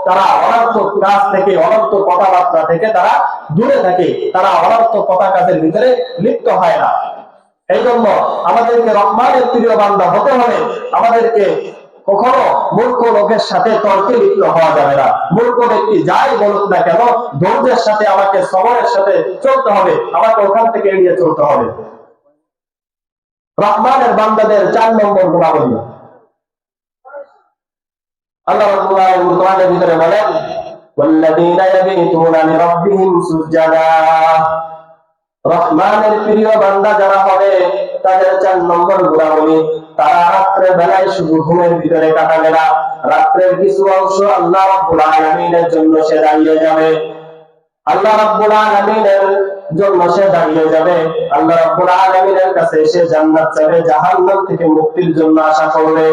তারা অনর্থক কাজ থেকে, অনর্থক কথাবার্তা থেকে তারা দূরে থাকে, তারা অনর্থক কথা কাজের ভিতরে লিপ্ত হয় না। এই জন্য আমাদেরকে রহমানের প্রিয় বান্দা হতে হলে আমাদেরকে কখনো মূর্খ লোকের সাথে তর্কে লিপ্ত হওয়া যাবে না। মূর্খ ব্যক্তি যাই বলুক না কেন, ধৈর্যের সাথে আমাকে, সবরের সাথে চলতে হবে, আমাকে ওখান থেকে এড়িয়ে চলতে হবে। রহমানের বান্দাদের 4 নম্বর গুণাবলী আল্লাহ রাব্বুল আলামিন কোরআনের ভিতরে বলেন, ওয়াল্লাযীনা ইয়াবিতুনা লিরাব্বিহিম সুজদা। রহমানের প্রিয় বান্দা যারা হবে তাদের 4 নম্বর গুণাবলী, তারা রাত্রে বেলায় শুধু ঘুমের ভিতরে কাটাবে না, রাত্রের কিছু অংশ আল্লাহ রাব্বুল আলামিনের জন্য সে দাঁড়িয়ে যাবে। আল্লাহ রাব্বুল আলামিনের জন্য সে দাঁড়িয়ে যাবে, আল্লাহ রাব্বুল আলামিনের কাছে সে জান্নাত চাবে, জাহান্নাম থেকে মুক্তির জন্য আশা করবে,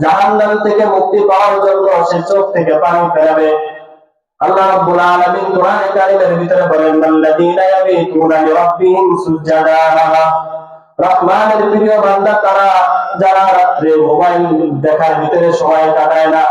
জাহান্নাম থেকে মুক্তি পাওয়ার জন্য সে চোখ থেকে পানি ফেলাবে। আল্লাহ রাব্বুল আলামিন কোরআনে কারিমের ভিতরে বলেন, আল্লাযীনা ইয়াবিতুনা লিরাব্বিহিম সুজদা। রহমানের প্রিয় বান্দা তারা যারা রাত্রে মোবাইল দেখার ভিতরে সময় কাটায় না,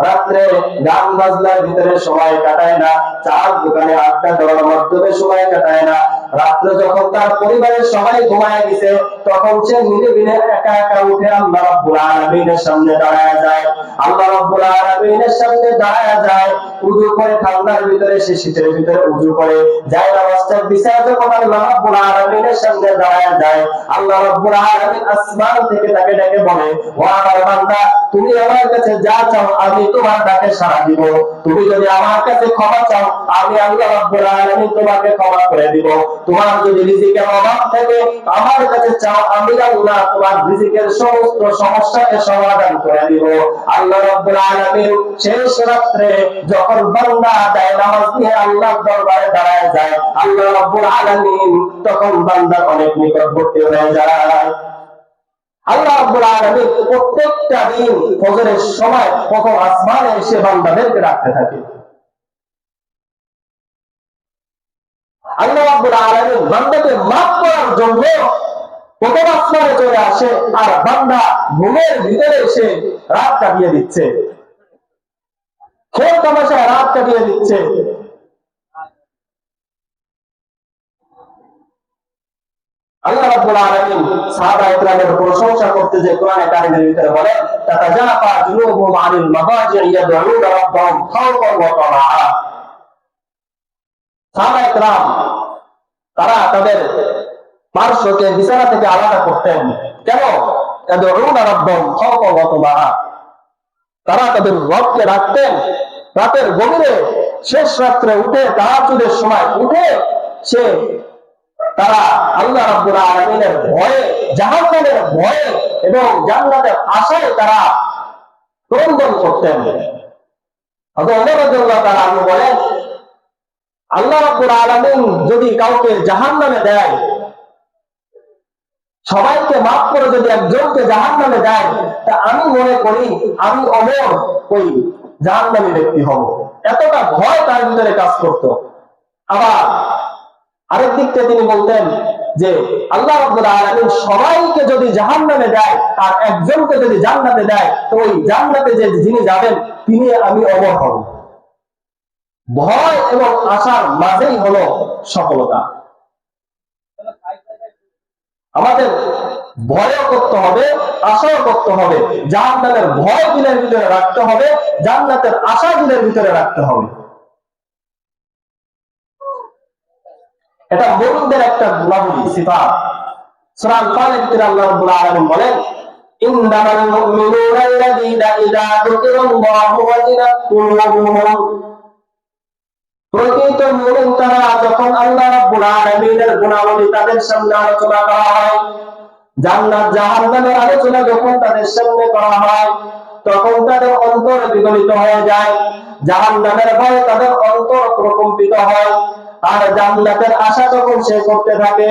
রাত্রে গান বাজনার ভিতরে সময় কাটায় না, চার দোকানে আড্ডা দেওয়ার মাধ্যমে সময় কাটায় না, রাত্রে যখন তার পরিবারের সবাই ঘুমায় গেছে তখন সে নিরিবিলি একা একা উঠে আল্লাহ রাব্বুল আলামিনের সামনে দাঁড়ায় যায়, আল্লাহ রাব্বুল আলামিনের সামনে দাঁড়ায় যায়, উযু করে, ঠান্ডার ভিতরে সে শীতের ভিতরে উযু করে যায়, নামাজটা বিছায় যখন আল্লাহ রাব্বুল আলামিনের সামনে দাঁড়ায় যায়, আল্লাহ রাব্বুল আলামিন আসমান থেকে তাকে ডেকে বলে, ও আমার বান্দা, তুমি আমার কাছে যা চাও আমি তোমার ডাকে সাড়া দিব, তুমি যদি আমার কাছে ক্ষমা চাও আমি আল্লাহ রাব্বুল আলামিন তোমাকে ক্ষমা করে দিব, তোমার যদি রিজিকের অভাব থাকে আমার কাছে চাও আমি আল্লাহ তোমার রিজিকের সমস্ত সমস্যাকে সমাধান করে দিব। আল্লাহ রাব্বুল আলামিন শেষ রাত্রে যখন বান্দা যায় নামাজ নিয়ে আল্লাহর দরবারে দাঁড়ায় যায়, আল্লাহ রাব্বুল আলামিন তখন বান্দার অনেক নিকটবর্তী হয়ে যায়। আল্লাহ রাব্বুল আলামিন প্রত্যেকটা দিন ফজরের সময় প্রথম আসমানে এসে বান্দাদেরকে ডাকতে থাকে। আল্লাহ রাব্বুল আলামিন বান্দাকে মাফ করার জন্য প্রথম আসমানে চলে আসে, আর বান্দা ঘুমের ভিতরে এসে রাত কাটিয়ে দিচ্ছে, খেল তামাশায় রাত কাটিয়ে দিচ্ছে। আল্লাহ রাব্বুল আলামিন সাহাবায়ে কেরামের প্রশংসা করতে যে কোরআনে কারিমের ভিতরে বলেন, তাতাজাফা জুনুবুহুম আনিল মাদাজি'i ইয়াদউনা রাব্বাহুম খাওফান ওয়া তামাআ। সাহাবায়ে কেরাম তারা তাদের পার্শ্বকে বিছানা থেকে আলাদা করতেন, কেন? ইয়াদউনা রাব্বাহুম খাওফান ওয়া তামাআ। তারা তাদের রবকে ডাকতেন রাতের গভীরে, শেষ রাত্রে উঠে, তাহাজ্জুদের সময় উঠে সে তারা আল্লাহ রাব্বুল আলামিনের ভয়ে, জাহান্নামের ভয়ে এবং জান্নাতের আশায় তারা ক্রন্দন করতেন। হযরত ওমর রাদিয়াল্লাহু তাআলা আনহু বলেন, আল্লাহ রাব্বুল আলামিন যদি কাউকে জাহান্নামে দেয়, সবাইকে মাফ করে যদি একজনকে জাহান্নামে দেয়, তা আমি মনে করি আমি ওমর ওই জাহান্নামী ব্যক্তি হব। এতটা ভয় তার ভিতরে কাজ করত। আবার আরেক দিক থেকে তিনি বলতেন যে আল্লাহ রাব্বুল আলামিন সবাইকে যদি জাহান্নামে দেয় আর একজনকে যদি জান্নাতে দেয়, তো ওই জান্নাতে যে যিনি যাবেন তিনি আমি ওমর হব। ভয় এবং আশার মাঝেই হলো সফলতা। আমাদের ভয়ও করতে হবে, আশাও করতে হবে। জান্নাতের ভয় দিলের ভিতরে রাখতে হবে, জান্নাতের আশা দিলের ভিতরে রাখতে হবে। এটা মুমিনদের একটা গুণাবলী, সিফাত। সূরা আল-ফালের ভিতরে আল্লাহ রাব্বুল আলামিন বলেন, ইন্নামাল মুমিনুনা আল্লাযীনা ইযা যুকিরাল্লাহু ওয়াজিলাত কুলুবুহুম। প্রকৃত মুমিন তারা যখন আল্লাহ রাব্বুল আলামিনের গুণাবলী তাদের সামনে আলোচনা করা হয়, জান্নাত জাহান্নামের আলোচনা যখন তাদের সামনে করা হয়, তখন তাদের অন্তর বিগলিত হয়ে যায়। জাহান্নামের ভয়ে তাদের অন্তর প্রকম্পিত হয়, আর জান্নাতের আশা তখন সে করতে থাকে।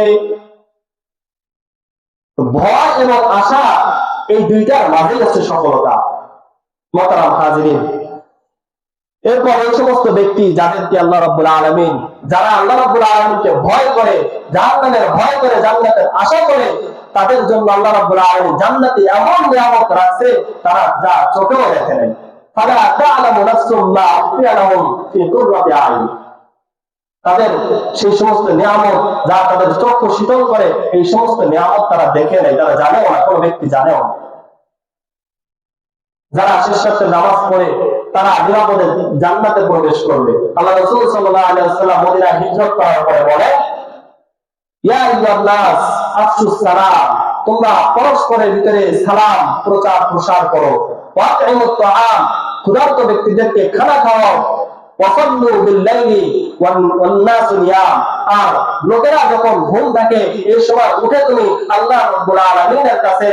ভয় এবং আশা এই দুইটার মাঝেই হচ্ছে সফলতা। মুহতারাম হাজিরিন, এরপর এই সমস্ত ব্যক্তি যাদেরকে আল্লাহ রাব্বুল আলামিন, যারা আল্লাহ রাব্বুল আলামিনকে ভয় করে, জাহান্নামের ভয় করে, জান্নাতের আশা করে, তাদের জন্য আল্লাহ রাব্বুল আলামিন জান্নাতে এমন নিয়ামত রাখছে তারা যা চোখেও দেখে নাই। ফালা তা'লামু নাফসুম মা উখফিয়া লাহুম ফি কুররাতি আ'ইন। তাদের সেই সমস্ত নিয়ামত যা তাদের চক্ষু শীতল করে, এই সমস্ত নিয়ামত তারা দেখে নাই, তারা জানেও না, কোনো ব্যক্তি জানেও না। যারা শেষ রাতে নামাজ পড়ে তারা নিরাপদে জান্নাতে প্রবেশ করবে। আল্লাহ রাসূল সাল্লাল্লাহু আলাইহি ওয়াসাল্লাম মদিনায় হিজরত করার পরে বলেন, ইয়া আইয়ুহান নাস আফশুস সালাম, তোমরা পরস্পরের ভিতরে সালাম প্রচার প্রসার করো। ওয়াতইমুত তাআম, ক্ষুধার্ত ব্যক্তিদেরকে খানা খাওয়াও। ওয়াসাল্লু বিল লাইলি ওয়ান নাসু নিয়াম, আর লোকেরা যখন ঘুম থাকে এই সময় উঠে তুমি আল্লাহ রাব্বুল আলামিনের কাছে,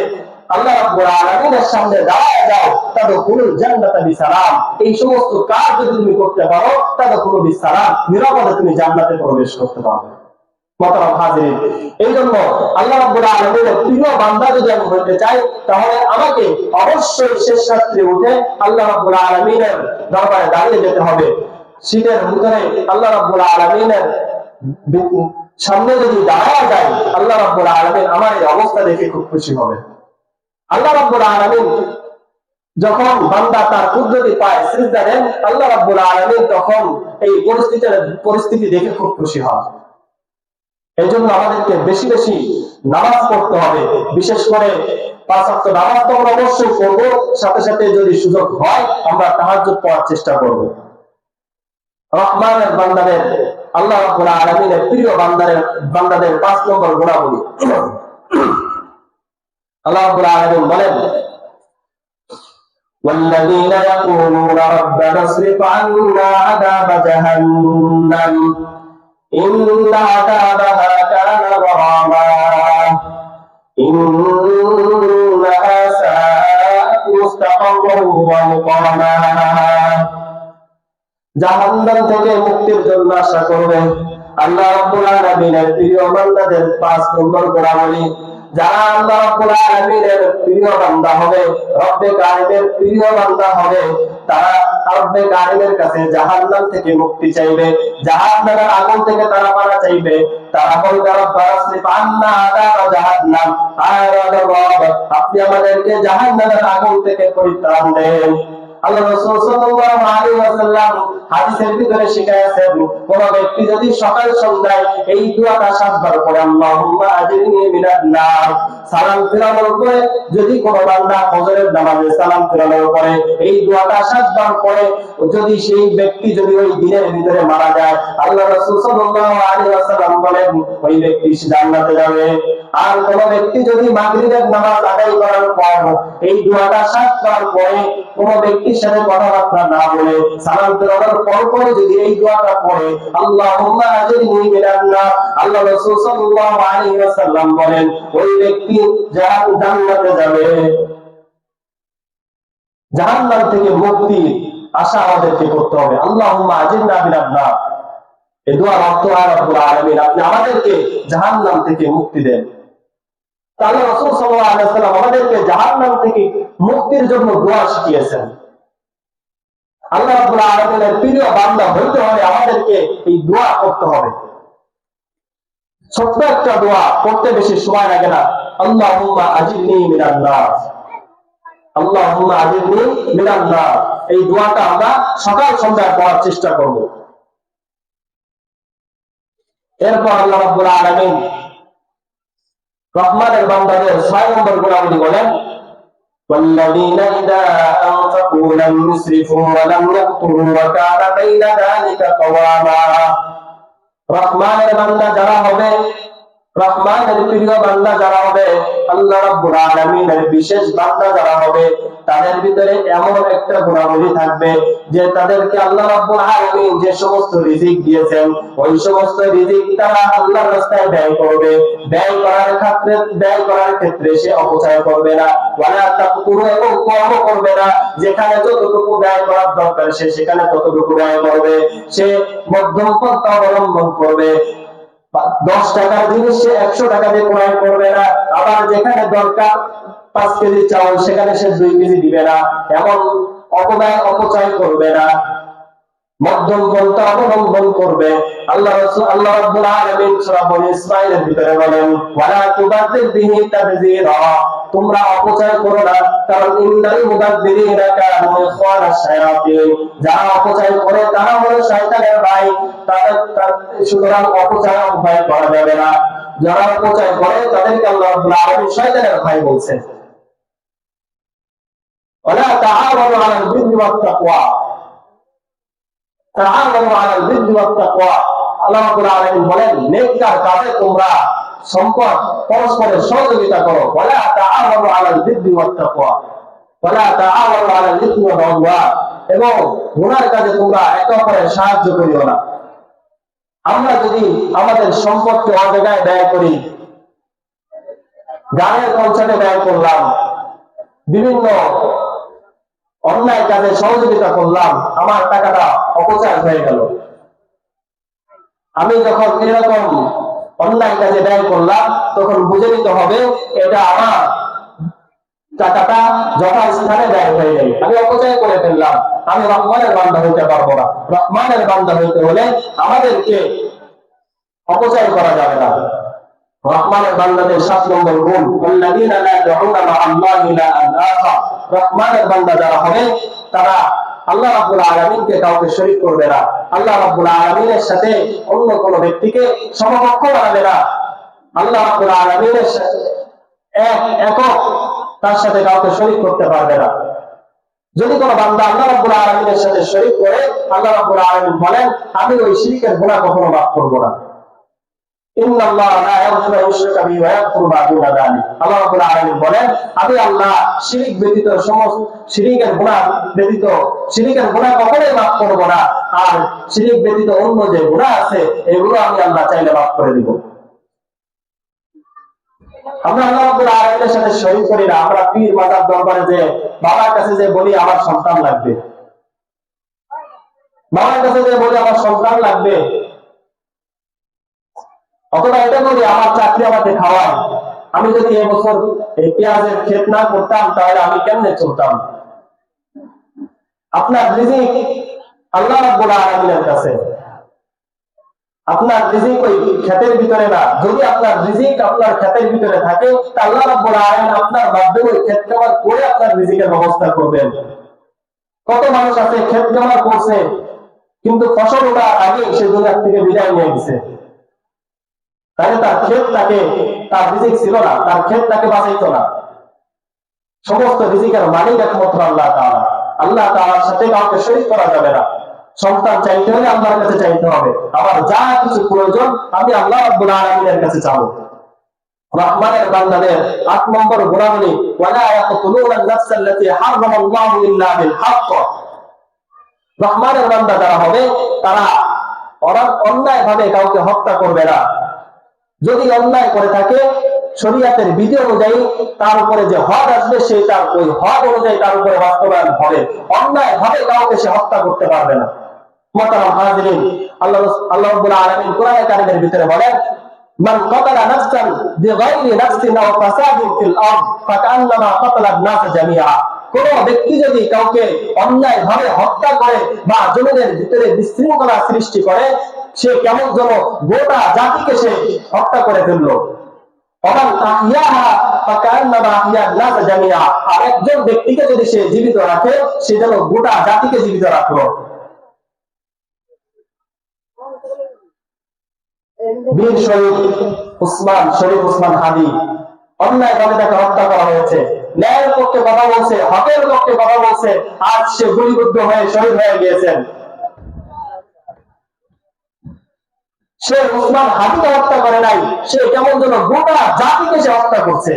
আল্লাহ রাব্বুল আলামিনের সামনে দাঁড়ায় যাও। তাদখুলুল জান্নাতা বিসালাম, এই সমস্ত কাজ যদি তুমি করতে পারো, তাদখুলু বিসালাম, নিরাপদে তুমি জান্নাতে প্রবেশ করতে পারবে। মুহতারাম হাজিরিন, এই জন্য আল্লাহ রাব্বুল আলামিনের প্রিয় বান্দা যদি আমি হতে চাই, তাহলে আমাকে অবশ্যই শেষ রাত্রে উঠে আল্লাহ রাব্বুল আলামিনের দরবারে দাঁড়িয়ে যেতে হবে। শীতের ভিতরে আল্লাহ রাব্বুল আলামিনের সামনে যদি দাঁড়ায় যায়, আল্লাহ রাব্বুল আলামিন আমার এই অবস্থা দেখে খুব খুশি হবে। আল্লাহ রাব্বুল আলামিন যখন বান্দা তার কুদরতি পায় সিজদা দেন, আল্লাহ রাব্বুল আলামিন তখন এই পরিস্থিতি দেখে খুব খুশি হয়। এই জন্য আমাদেরকে বেশি বেশি নামাজ পড়তে হবে। বিশেষ করে 5 ওয়াক্ত নামাজ তো আমরা অবশ্যই পড়বো, সাথে সাথে যদি সুযোগ হয় আমরা তাহাজ্জুদ পড়ার চেষ্টা করব। রহমানের বান্দাদের, আল্লাহ রাব্বুল আলামিনের প্রিয় বান্দাদের 5 নম্বর গুণাবলী। আল্লাহ রাব্বুল আলামিন বলেন, والذين يقولون ربنا اصرف عنا عذاب جهنم إن عذابها كان غراما إنها ساءت مستقرا ومقاما। জাহান্নাম থেকে মুক্তির জন্য আশা করবে আল্লাহ রাব্বুল আলামিনের প্রিয় বান্দাদের 5 নম্বর গুণাবলী। যারা আল্লাহ রাব্বুল আলামিনের প্রিয় বান্দা হবে, রব্বে কারিমের প্রিয় বান্দা হবে, তারা রব্বে কারিমের কাছে জাহান্নাম থেকে মুক্তি চাইবে, জাহান্নামের আগুন থেকে তারা পানা চাইবে। তারা বলবে, রব্বানা আসরিফ আন্না আযাবা জাহান্নাম, আয় রব, আপনি আমাদেরকে জাহান্নামের আগুন থেকে পরিত্রাণ দেন। আল্লাহ রাসূল সাল্লাল্লাহু আলাইহি ওয়াসাল্লাম হাদিসের ভিতরে শিখায়েছেন, কোন ব্যক্তি যদি সকাল সন্ধ্যায় এই দোয়াটা 7 বার পড়ে, আল্লাহুম্মা আজিরনি মিনান নার, সালাম ফিরানোর পরে যদি কোন বান্দা ফজরের নামাজে সালাম ফিরানোর পরে এই দোয়াটা 7 বার পড়ে, যদি সেই ব্যক্তি যদি ওই দিনের ভিতরে মারা যায়, আল্লাহ রাসূল সাল্লাল্লাহু আলাইহি ওয়াসাল্লাম বলেন ওই ব্যক্তি জান্নাতে যাবে। আর কোন ব্যক্তি যদি মাগরিবের নামাজ আদায় করার পর এই দোয়াটা 7 বার পড়ে, কোন ব্যক্তির সাথে কথাবার্তা না বলে সালাম ফেরানোর পর যদি এই দোয়াটা পড়ে, আল্লাহুম্মা আজিরনি মিনান নার, আল্লাহ রাসূল সাল্লাল্লাহু আলাইহি ওয়াসাল্লাম বলেন ওই ব্যক্তি জান্নাতে যাবে। জাহান্নাম থেকে মুক্তি আশা আমাদেরকে করতে হবে। আল্লাহুম্মা আজিরনা মিনান নার। এই দোয়ার অর্থ আর রব্বুল আলামিন আপনি আমাদেরকে জাহান্নাম থেকে মুক্তি দেন। তাহলে রাসূল সাল্লাল্লাহু আলাইহি ওয়াসাল্লাম আমাদেরকে জাহান্নাম থেকে মুক্তির জন্য দোয়া শিখিয়েছেন। আল্লাহ রাব্বুল আলামিনের প্রিয় বান্দা হইতে হলে আমাদেরকে এই দোয়া করতে হবে। ছোট্ট একটা দোয়া করতে বেশি সময় লাগে না। আল্লাহুম্মা আজিরনি মিনান নার, আল্লাহুম্মা আজিরনি মিনান নার। এই দোয়াটা আমরা সকাল সন্ধ্যায় পড়ার চেষ্টা করব। এরপর আল্লাহ রাব্বুল আলামিন রহমানের বান্দাদের 6 নম্বর গুণাবলী বলেন, والذين إذا أنفقوا لم يسرفوا ولم يقتروا وكان بين ذلك قواما। রহমানের বান্দা যারা হবে, রহমানের প্রিয় বান্দা যারা হবে, আল্লাহ রাব্বুল আলামিনের বিশেষ বান্দা যারা হবে, তাদের ভিতরে এমন একটা গুণাবলী থাকবে যে তাদেরকে আল্লাহ রাব্বুল আলামিন যে সমস্ত রিজিক দিয়েছেন ওই সমস্ত রিজিক তারা আল্লাহর রাস্তায় ব্যয় করবে। ব্যয় করার ক্ষেত্রে সে অপচয় করবে না, ওয়ালা তাকতুরু, এবং কম করবে না। যেখানে যতটুকু ব্যয় করার দরকার সে সেখানে ততটুকু ব্যয় করবে। সে মধ্যম পন্থা অবলম্বন করবে। 10 টাকার জিনিস সে 100 টাকা দিয়ে ক্রয় করবে না। আবার যেখানে দরকার 5 কেজি চাউল সেখানে সে 2 কেজি দিবে না। এমন অপচয় করবে না, মধ্যম পন্থা অবলম্বন করবে। আল্লাহ রাব্বুল আলামিন সূরা বনী ইসরাঈলের ভিতরে বলেন, ওয়ালা তুবাযির বিহি তাবযীরা, তোমরা অপচয় করো না, কারণ ইন্নাল মুবাযযিরিনা কানু ইখওয়ানাশ শায়াতিন, যারা অপচয় করে তারা হলো শয়তানের ভাই। সুতরাং অপচয় করা যাবে না। যারা অপচয় করে তাদেরকে আল্লাহ রাব্বুল আলামিন শয়তানের ভাই বলছেন। ওয়ালা তাআওয়ানু আলাল বিররি ওয়াত তাকওয়া, তাআওয়ানু আলাল বিররি ওয়াত তাকওয়া। আল্লাহ রাব্বুল আলামিন বলেন, নেককার কাজে তোমরা সম্পদ পরস্পরের সহযোগিতা করো। ওয়ালা তাআওয়ানু আলাল বিররি ওয়াত তাকওয়া, ওয়ালা তাআওয়ানু আলাল ইসমি ওয়াল উদওয়ান, এবং গুনার কাজে তোমরা একে অপরের সাহায্য করিও না। আমরা যদি আমাদের সম্পদকে অজায়গায় ব্যয় করি, গানের কনসার্টে ব্যয় করলাম, বিভিন্ন অন্যায় কাজে সহযোগিতা করলাম, আমার টাকাটা অপচয় হয়ে গেল। আমি যখন এরকম অন্যায় কাজে ব্যয় করলাম তখন বুঝে নিতে হবে এটা আমার টাকাটা যথাস্থানে ব্যয় হয়ে গেল, আমি অপচয় করে ফেললাম। আমি রহমানের বান্দা হইতে পারবো না। রহমানের বান্দা হইতে হলে আমাদেরকে অপচয় করা যাবে না। রহমানের বান্দাদের 7 নম্বর গুণ, আল্লাযীনা লা ইয়াদউনা মা আল্লাহি ইলাহান আখার। রহমানের বান্দা যারা হবে তারা আল্লাহ রাব্বুল আলামিনকে কাউকে শরীক করবে না। আল্লাহ রাব্বুল আলামিনের সাথে অন্য কোন ব্যক্তিকে সমকক্ষ বানাবে না। আল্লাহ রাব্বুল আলামিনের সাথে একক, তার সাথে কাউকে শরীক করতে পারবে না। যদি কোনো বান্দা আল্লাহ রাব্বুল আলামিনের সাথে শরীক করে, আল্লাহ রাব্বুল আলামিন বলেন, আমি ওই শিরকের গুনাহ কখনো মাফ করব না। ইন্নাল্লাহা লা ইয়াগফিরু আন ইউশরাকা বিহি ওয়া ইয়াগফিরু মা দুনা যালিক। আল্লাহ রাব্বুল আলামিন বলেন, আমি আল্লাহ শিরক ব্যতীত সমস্ত শিরকের গুনাহ কখনোই মাফ করব না। আর শিরক ব্যতীত অন্য যে গুনাহ আছে এগুলো আমি আল্লাহ চাইলে মাফ করে দিব। আমরা আল্লাহ রাব্বুল আলামিনের সাথে শরীক করি না। আমরা পীর মাজার দরবারে যে বাবার কাছে যে বলি আমার সন্তান লাগবে, বাবার কাছে যে বলি আমার সন্তান লাগবে, অথবা এটা বলি আমার চাকরি আমাকে খাওয়ায়, আমি যদি এবছর এই পেঁয়াজের ক্ষেত না করতাম তাহলে আমি কেমনে চলতাম। আপনার রিজিক আল্লাহ রাব্বুল আলামিনের কাছে, আপনার রিজিক ওই ক্ষেতের ভিতরে না। যদি আপনার রিজিক আপনার ক্ষেতের ভিতরে থাকে তা আল্লাহ রাব্বুল আলামিন আপনার মাধ্যমে ওই ক্ষেত কামার করে আপনার রিজিকের ব্যবস্থা করবেন। কত মানুষ আছে ক্ষেত কামার করছে কিন্তু ফসল ওঠার আগে সে দুনিয়া থেকে বিদায় নিয়ে গেছে, তাহলে তার ক্ষেত তার রিজিক ছিল না, তার ক্ষেত তাকে বাঁচাইতো না। সমস্ত রিজিকের মালিক একমাত্র আল্লাহ তাআলা। আল্লাহ তাআলার সাথে কাউকে শরীক করা যাবে না। সন্তান চাইতে হলে আল্লাহর কাছে চাইতে হবে। আবার যা কিছু প্রয়োজন আমি আল্লাহ রাব্বুল আলামিনের কাছে চাবো। রহমানের বান্দাদের 8 নম্বর গুণাবলী, ওয়ালা ইয়াকতুলুনা আন-নাফস আল্লাতী হারামাল্লাহু ইল্লা বিল হক। রহমানের বান্দা যারা হবে তারা অন্যায় ভাবে কাউকে হত্যা করবে না। যদি অন্যায় করে থাকে শরীয়তের বিধি অনুযায়ী তার উপরে যে হদ আসবে সে তার ওই হদ অনুযায়ী তার উপরে বাস্তবায়ন হবে, অন্যায় ভাবে কাউকে সে হত্যা করতে পারবে না। মুহতারাম হাজিরিন, আল্লাহ রাব্বুল আলামিন কোরআনে কারীমের ভিতরে বলেন, মান কাতালা নাফসান বিগাইরি নাফসিন আও ফাসাদিন ফিল আরদ ফাকান্নামা কাতালা আন-নাস জামিআ। কোন ব্যক্তি যদি কাউকে অন্যায় ভাবে হত্যা করে বা জমিনের ভিতরে বিশৃঙ্খলা সৃষ্টি করে, সে কেমন যেন গোটা জাতিকে সে হত্যা করে ফেললো। আর একজন ব্যক্তিকে যদি সে জীবিত রাখে, সে যেন গোটা জাতিকে জীবিত রাখলো। বীর শহীদ শরীফ ওসমান হাদি অন্যায় ভাবে তাকে হত্যা করা হয়েছে, ন্যায়ের পক্ষে কথা বলছে, হকের পক্ষে কথা বলছে, আজ সে গুলিবিদ্ধ হয়ে শহীদ হয়ে গিয়েছেন। সে ওসমান হাদিকে হত্যা করে নাই, সে কেমন যেন গোটা জাতিকে সে হত্যা করছে।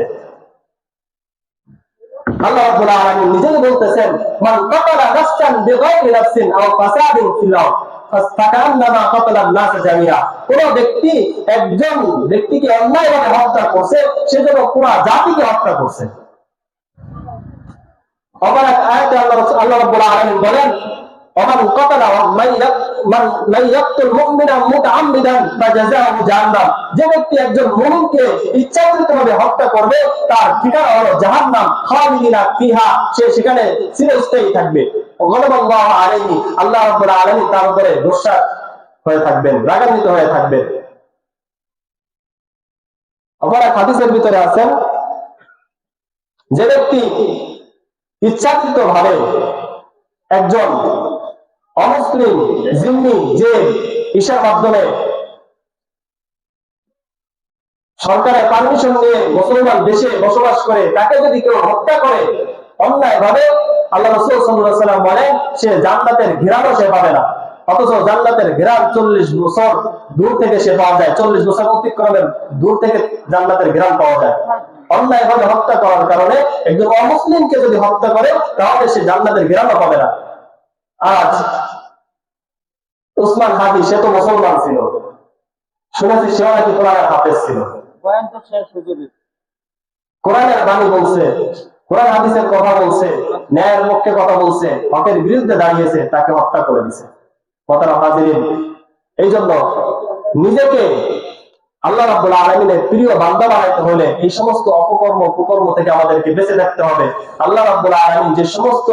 আল্লাহ রাব্বুল আলামিন নিজেই বলতেছেন, মান কাতালা নাফসান বিগাইরি নাফসিন আও ফাসাদিন ফিল আরদ ফাকান্নামা কাতালা আন-নাস জামিআ। কোন ব্যক্তি একজন ব্যক্তিকে অন্যায়ভাবে হত্যা করছে, সে যেন পুরো জাতিকে হত্যা করছে। আবার এক আয়াতে আল্লাহ রাব্বুল আলামিন বলেন, ومن قتل من يقتل مؤمنا متعمدا فجزاؤه جهنم। যে ব্যক্তি একজন মুমিনকে ইচ্ছাকৃতভাবে হত্যা করবে, তার ঠিকানা হলো জাহান্নাম, খালিদিনা ফিহা, সে সেখানে চিরস্থায়ী থাকবে। গলাবাল্লাহু আলাইহি, আল্লাহ রাব্বুল আলামিন তার উপরে গোসা হয়ে থাকবেন, রাগান্বিত হয়ে থাকবেন। আবার হাদিসের ভিতরে আছেন, যে ব্যক্তি ইচ্ছাকৃতভাবে একজন অমুসলিম জিম্মি যে ইশার মাধ্যমে সরকারের পারমিশন নিয়ে মুসলমান দেশে বসবাস করে, তাকে যদি কেউ হত্যা করে অন্যায় ভাবে, আল্লাহ রাসূল সাল্লাল্লাহু আলাইহি ওয়াসাল্লাম বলেন, সে জান্নাতের ঘ্রাণও সে পাবে না। অথচ জান্নাতের ঘ্রাণ 40 বছর দূর থেকে সে পাওয়া যায়, 40 বছর অতিক্রমের দূর থেকে জান্নাতের ঘ্রাণ পাওয়া যায়। অন্যায় ভাবে হত্যা করার কারণে একজন অমুসলিমকে যদি হত্যা করে, তাহলে সে জান্নাতের ঘ্রাণও পাবে না। আজ ওসমান হাদি, সে তো মুসলমান ছিল, শুনেছি সেও নাকি কোরআনের হাফেজ ছিল। কোরআনের বাণী বলছে, কোরআন হাদিসের কথা বলছে, ন্যায়ের পক্ষে কথা বলছে, হকের বিরুদ্ধে দাঁড়িয়েছে, তাকে হত্যা করে দিছে। কথাটা হাজিরিন, এই জন্য নিজেকে আল্লাহ রাব্বুল আলামিনের প্রিয় বান্দা বানাইতে হলে এই সমস্ত অপকর্ম কুকর্ম থেকে আমাদেরকে বেঁচে থাকতে হবে। আল্লাহ রাব্বুল আলামিন যে সমস্ত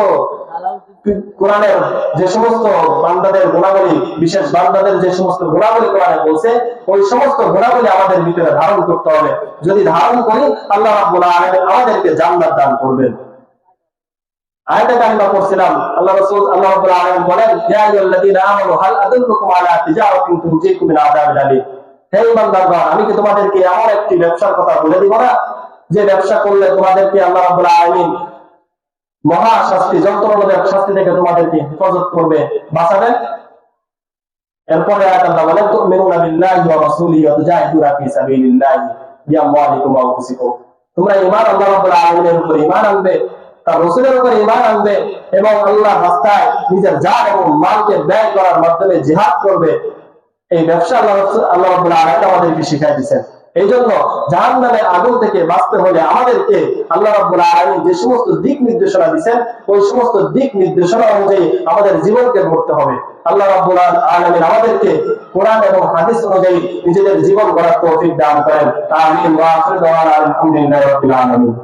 কোরআনের যে সমস্ত বান্দাদের গুণাবলী, বিশেষ বান্দাদের যে সমস্ত গুণাবলী কোরআনে বলছে, ওই সমস্ত গুণাবলী আমাদের ভিতরে ধারণ করতে হবে। যদি ধারণ করি, আল্লাহ রাব্বুল আলামিন আমাদেরকে জান্নাত দান করবেন। আয়াতে কারিমা পড়ছিলাম, আল্লাহ রাব্বুল আলামিন বলেন, ইয়া আইয়ুহাল্লাযীনা আমানু হাল আদুল্লুকুম আলা তিজারাতিন তুনজিকুম মিন আযাবিল আলীম। হে ইমানদারগণ, আমি কি তোমাদেরকে এমন একটি ব্যবসার কথা বলে দিব না, যে ব্যবসা করলে তোমাদেরকে আল্লাহ রাব্বুল আলামিন মহা শাস্তি, যন্ত্রণাদায়ক শাস্তি থেকে তোমাদেরকে হেফাজত করবে, বাঁচাবেন। এরপরে আয়াত আল্লাহ বলেন, তুমিনুনা বিল্লাহি ওয়া রাসূলিহি ওয়া তুজাহিদুনা ফি সাবিলিল্লাহি বিআমওয়ালিকুম ওয়া আনফুসিকুম। তোমরা ঈমান আল্লাহ রাব্বুল আলামিনের উপর ঈমান আনবে, তার রাসূলের উপর ঈমান আনবে, এবং আল্লাহর রাস্তায় নিজের জান এবং মালকে ব্যয় করার মাধ্যমে জিহাদ করবে। এই ব্যবসা আল্লাহ রাব্বুল আলামিন আমাদেরকে শিখাই দিয়েছেন। এই জন্য জাহান্নামের আগুন থেকে বাঁচতে হলে আমাদেরকে আল্লাহ রাব্বুল আলামিন যে সমস্ত দিক নির্দেশনা দিয়েছেন, ওই সমস্ত দিক নির্দেশনা অনুযায়ী আমাদের জীবনকে গড়তে হবে। আল্লাহ রাব্বুল আলামিন আমাদেরকে কোরআন এবং হাদিস অনুযায়ী নিজেদের জীবন গড়ার তৌফিক দান করেন। আমিন ওয়া আখিরু দাওয়ানা আলহামদুলিল্লাহি রাব্বিল আলামিন।